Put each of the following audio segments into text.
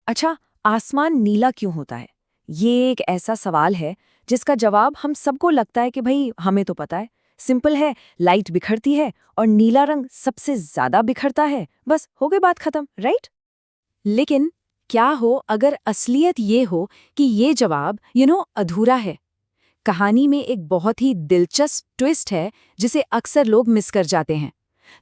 अच्छा, आसमान नीला क्यों होता है? ये एक ऐसा सवाल है जिसका जवाब हम सबको लगता है कि भाई हमें तो पता है। सिंपल है, लाइट बिखरती है और नीला रंग सबसे ज्यादा बिखरता है। बस हो गई बात खत्म, राइट? लेकिन क्या हो अगर असलियत ये हो कि ये जवाब अधूरा है। कहानी में एक बहुत ही दिलचस्प ट्विस्ट है जिसे अक्सर लोग मिस कर जाते हैं।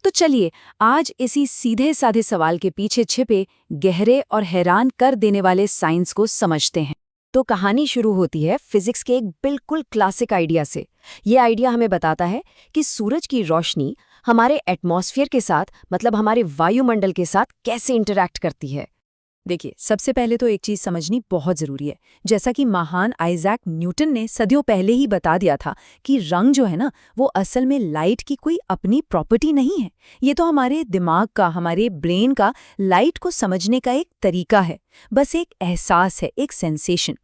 तो चलिए आज इसी सीधे साधे सवाल के पीछे छिपे गहरे और हैरान कर देने वाले साइंस को समझते हैं। तो कहानी शुरू होती है फिजिक्स के एक बिल्कुल क्लासिक आइडिया से। ये आइडिया हमें बताता है कि सूरज की रोशनी हमारे एटमॉस्फेयर के साथ, मतलब हमारे वायुमंडल के साथ कैसे इंटरैक्ट करती है। देखिए, सबसे पहले तो एक चीज समझनी बहुत जरूरी है। जैसा कि महान आइजैक न्यूटन ने सदियों पहले ही बता दिया था कि रंग जो है ना, वो असल में लाइट की कोई अपनी प्रॉपर्टी नहीं है। ये तो हमारे दिमाग का, हमारे ब्रेन का लाइट को समझने का एक तरीका है, बस एक एहसास है, एक सेंसेशन।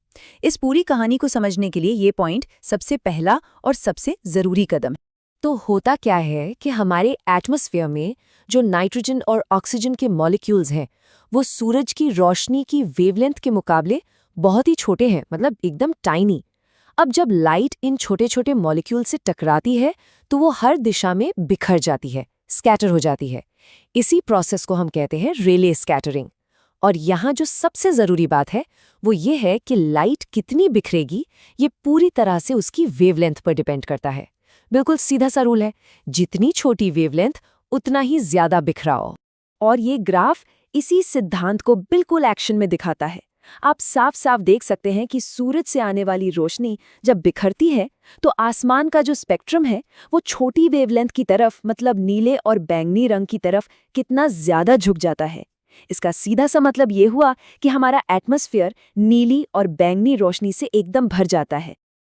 इस पूरी कहानी को समझने के लिए ये पॉइंट सबसे पहला और सबसे जरूरी कदम है। तो होता क्या है कि हमारे एटमॉस्फेयर में जो नाइट्रोजन और ऑक्सीजन के मॉलिक्यूल्स हैं, वो सूरज की रोशनी की वेवलेंथ के मुकाबले बहुत ही छोटे हैं, मतलब एकदम टाइनी। अब जब लाइट इन छोटे छोटे मॉलिक्यूल से टकराती है तो वो हर दिशा में बिखर जाती है, स्कैटर हो जाती है। इसी प्रोसेस को हम कहते हैं रेले स्कैटरिंग। और यहाँ जो सबसे ज़रूरी बात है वो ये है कि लाइट कितनी बिखरेगी ये पूरी तरह से उसकी वेवलेंथ पर डिपेंड करता है। बिल्कुल सीधा सा रूल है, जितनी छोटी वेवलेंथ उतना ही ज्यादा बिखराव। और ये ग्राफ इसी सिद्धांत को बिल्कुल एक्शन में दिखाता है। आप साफ साफ देख सकते हैं कि सूरज से आने वाली रोशनी जब बिखरती है तो आसमान का जो स्पेक्ट्रम है वो छोटी वेवलेंथ की तरफ, मतलब नीले और बैंगनी रंग की तरफ कितना ज्यादा झुक जाता है। इसका सीधा सा मतलब ये हुआ कि हमारा एटमॉस्फेयर नीली और बैंगनी रोशनी से एकदम भर जाता है।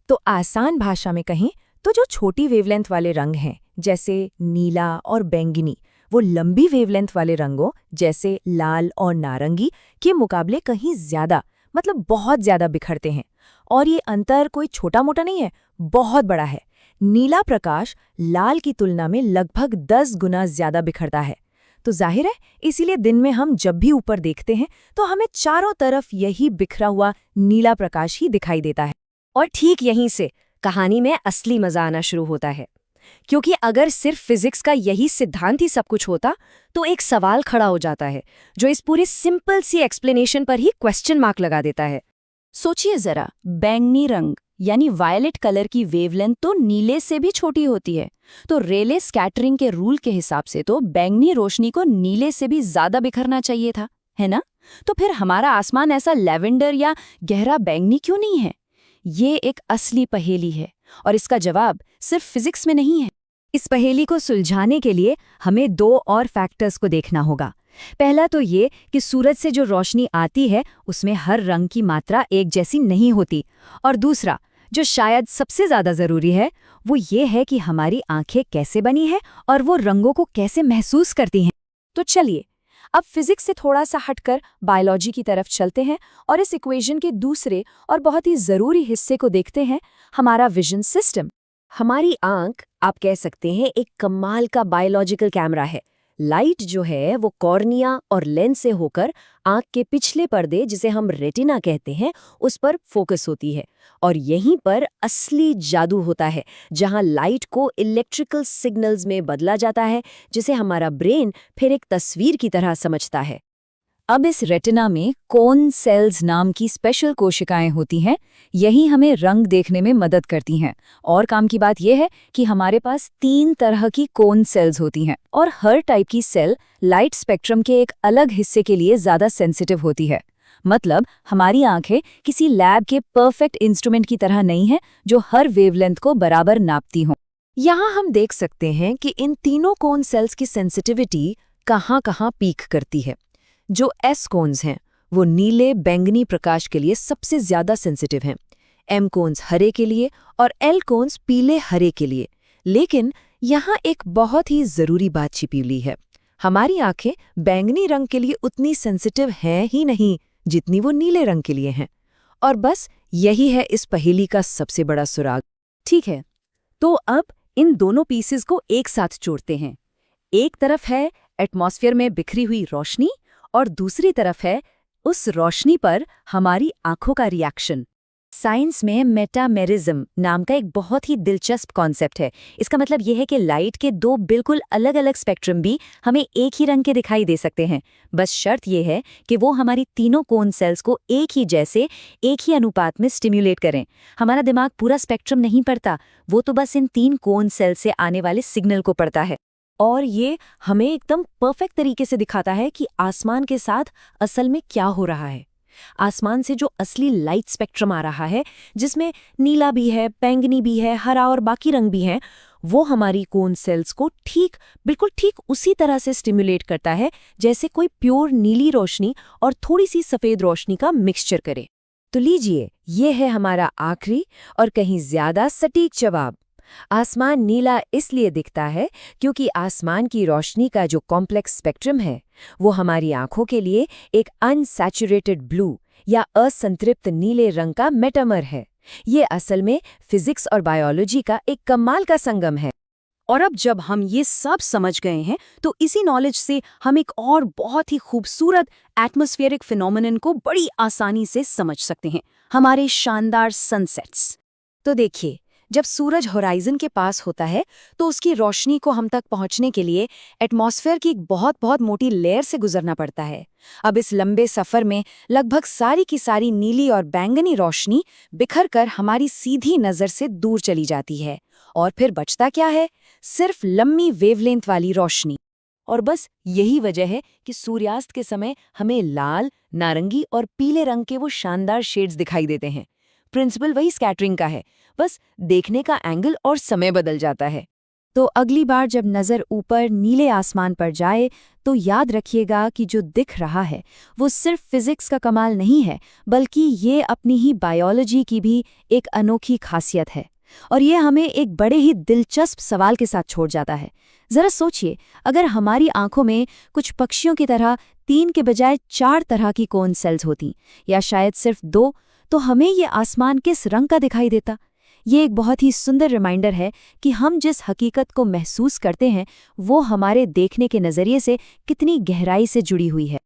तो आसान भाषा में कहें तो जो छोटी वेवलेंथ वाले रंग हैं, जैसे नीला और बैंगनी, वो लंबी वेवलेंथ वाले रंगों जैसे लाल और नारंगी के मुकाबले कहीं ज्यादा, मतलब बहुत ज्यादा बिखरते हैं। और ये अंतर कोई छोटा मोटा नहीं है, बहुत बड़ा है। नीला प्रकाश लाल की तुलना में लगभग 10 गुना ज्यादा बिखरता है। तो जाहिर है, इसीलिए दिन में हम जब भी ऊपर देखते हैं तो हमें चारों तरफ यही बिखरा हुआ नीला प्रकाश ही दिखाई देता है। और ठीक यहीं से कहानी में असली मजा आना शुरू होता है, क्योंकि अगर सिर्फ फिजिक्स का यही सिद्धांत ही सब कुछ होता तो एक सवाल खड़ा हो जाता है जो इस पूरे सिंपल सी एक्सप्लेनेशन पर ही क्वेश्चन मार्क लगा देता है। सोचिए जरा, बैंगनी रंग यानी वायलेट कलर की वेवलेंथ तो नीले से भी छोटी होती है, तो रेले स्कैटरिंग के रूल के हिसाब से तो बैंगनी रोशनी को नीले से भी ज्यादा बिखरना चाहिए था, है ना? तो फिर हमारा आसमान ऐसा लेवेंडर या गहरा बैंगनी क्यों नहीं है? ये एक असली पहेली है और इसका जवाब सिर्फ फिजिक्स में नहीं है। इस पहेली को सुलझाने के लिए हमें दो और फैक्टर्स को देखना होगा। पहला तो ये कि सूरज से जो रोशनी आती है उसमें हर रंग की मात्रा एक जैसी नहीं होती, और दूसरा जो शायद सबसे ज्यादा जरूरी है वो ये है कि हमारी आंखें कैसे बनी हैं और वो रंगों को कैसे महसूस करती हैं। तो चलिए अब फिजिक्स से थोड़ा सा हटकर बायोलॉजी की तरफ चलते हैं और इस इक्वेशन के दूसरे और बहुत ही जरूरी हिस्से को देखते हैं, हमारा विजन सिस्टम। हमारी आंख, आप कह सकते हैं, एक कमाल का बायोलॉजिकल कैमरा है। लाइट जो है वो कॉर्निया और लेंस से होकर आंख के पिछले पर्दे, जिसे हम रेटिना कहते हैं, उस पर फोकस होती है। और यहीं पर असली जादू होता है, जहां लाइट को इलेक्ट्रिकल सिग्नल्स में बदला जाता है, जिसे हमारा ब्रेन फिर एक तस्वीर की तरह समझता है। अब इस रेटिना में कोन सेल्स नाम की स्पेशल कोशिकाएं होती हैं। यही हमें रंग देखने में मदद करती हैं। और काम की बात यह है कि हमारे पास 3 तरह की कोन सेल्स होती हैं और हर टाइप की सेल लाइट स्पेक्ट्रम के एक अलग हिस्से के लिए ज्यादा सेंसिटिव होती है। मतलब हमारी आंखें किसी लैब के परफेक्ट इंस्ट्रूमेंट की तरह नहीं है जो हर वेवलेंथ को बराबर नापती हों। यहाँ हम देख सकते हैं कि इन तीनों कोन सेल्स की सेंसिटिविटी कहाँ-कहाँ पीक करती है। जो एस कोन्स हैं वो नीले बैंगनी प्रकाश के लिए सबसे ज्यादा सेंसिटिव हैं, एम कोन्स हरे के लिए और एल कोन्स पीले हरे के लिए। लेकिन यहाँ एक बहुत ही जरूरी बात छिपी हुई है, हमारी आंखें बैंगनी रंग के लिए उतनी सेंसिटिव हैं ही नहीं जितनी वो नीले रंग के लिए हैं। और बस यही है इस पहेली का सबसे बड़ा सुराग। ठीक है, तो अब इन दोनों पीसेस को एक साथ जोड़ते हैं। एक तरफ है एटमॉस्फेयर में बिखरी हुई रोशनी और दूसरी तरफ है उस रोशनी पर हमारी आंखों का रिएक्शन। साइंस में मेटामेरिज्म नाम का एक बहुत ही दिलचस्प कॉन्सेप्ट है। इसका मतलब यह है कि लाइट के दो बिल्कुल अलग अलग स्पेक्ट्रम भी हमें एक ही रंग के दिखाई दे सकते हैं। बस शर्त यह है कि वो हमारी तीनों कोन सेल्स को एक ही जैसे, एक ही अनुपात में स्टिम्युलेट करें। हमारा दिमाग पूरा स्पेक्ट्रम नहीं पढ़ता, वो तो बस इन 3 कोन सेल से आने वाले सिग्नल को पढ़ता है। और ये हमें एकदम परफेक्ट तरीके से दिखाता है कि आसमान के साथ असल में क्या हो रहा है। आसमान से जो असली लाइट स्पेक्ट्रम आ रहा है, जिसमें नीला भी है, बैंगनी भी है, हरा और बाकी रंग भी हैं, वो हमारी कोन सेल्स को बिल्कुल ठीक उसी तरह से स्टिम्युलेट करता है जैसे कोई प्योर नीली रोशनी और थोड़ी सी सफेद रोशनी का मिक्सचर करे। तो लीजिए, ये है हमारा आखिरी और कहीं ज्यादा सटीक जवाब। आसमान नीला इसलिए दिखता है क्योंकि आसमान की रोशनी का जो कॉम्प्लेक्स स्पेक्ट्रम है वो हमारी आंखों के लिए एक अनसैचुरेटेड ब्लू या असंतृप्त नीले रंग का मेटामर है। ये असल में फिजिक्स और बायोलॉजी का एक कमाल का संगम है। और अब जब हम ये सब समझ गए हैं तो इसी नॉलेज से हम एक और बहुत ही खूबसूरत एटमॉस्फेरिक फिनोमेनन को बड़ी आसानी से समझ सकते हैं, हमारे शानदार सनसेट्स। तो देखिए, जब सूरज होराइजन के पास होता है तो उसकी रोशनी को हम तक पहुंचने के लिए एटमॉस्फेयर की एक बहुत बहुत मोटी लेयर से गुजरना पड़ता है। अब इस लंबे सफर में लगभग सारी की सारी नीली और बैंगनी रोशनी बिखर कर हमारी सीधी नज़र से दूर चली जाती है, और फिर बचता क्या है? सिर्फ लंबी वेवलेंथ वाली रोशनी। और बस यही वजह है कि सूर्यास्त के समय हमें लाल, नारंगी और पीले रंग के वो शानदार शेड्स दिखाई देते हैं। प्रिंसिपल वही स्कैटरिंग का है, बस देखने का एंगल और समय बदल जाता है। तो अगली बार जब नज़र ऊपर नीले आसमान पर जाए तो याद रखिएगा कि जो दिख रहा है वो सिर्फ फिजिक्स का कमाल नहीं है, बल्कि ये अपनी ही बायोलॉजी की भी एक अनोखी खासियत है। और ये हमें एक बड़े ही दिलचस्प सवाल के साथ छोड़ जाता है। ज़रा सोचिए, अगर हमारी आंखों में कुछ पक्षियों की तरह 3 के बजाय 4 तरह की कोन सेल्स होती, या शायद सिर्फ 2, तो हमें ये आसमान किस रंग का दिखाई देता? ये एक बहुत ही सुंदर रिमाइंडर है कि हम जिस हकीकत को महसूस करते हैं वो हमारे देखने के नज़रिए से कितनी गहराई से जुड़ी हुई है।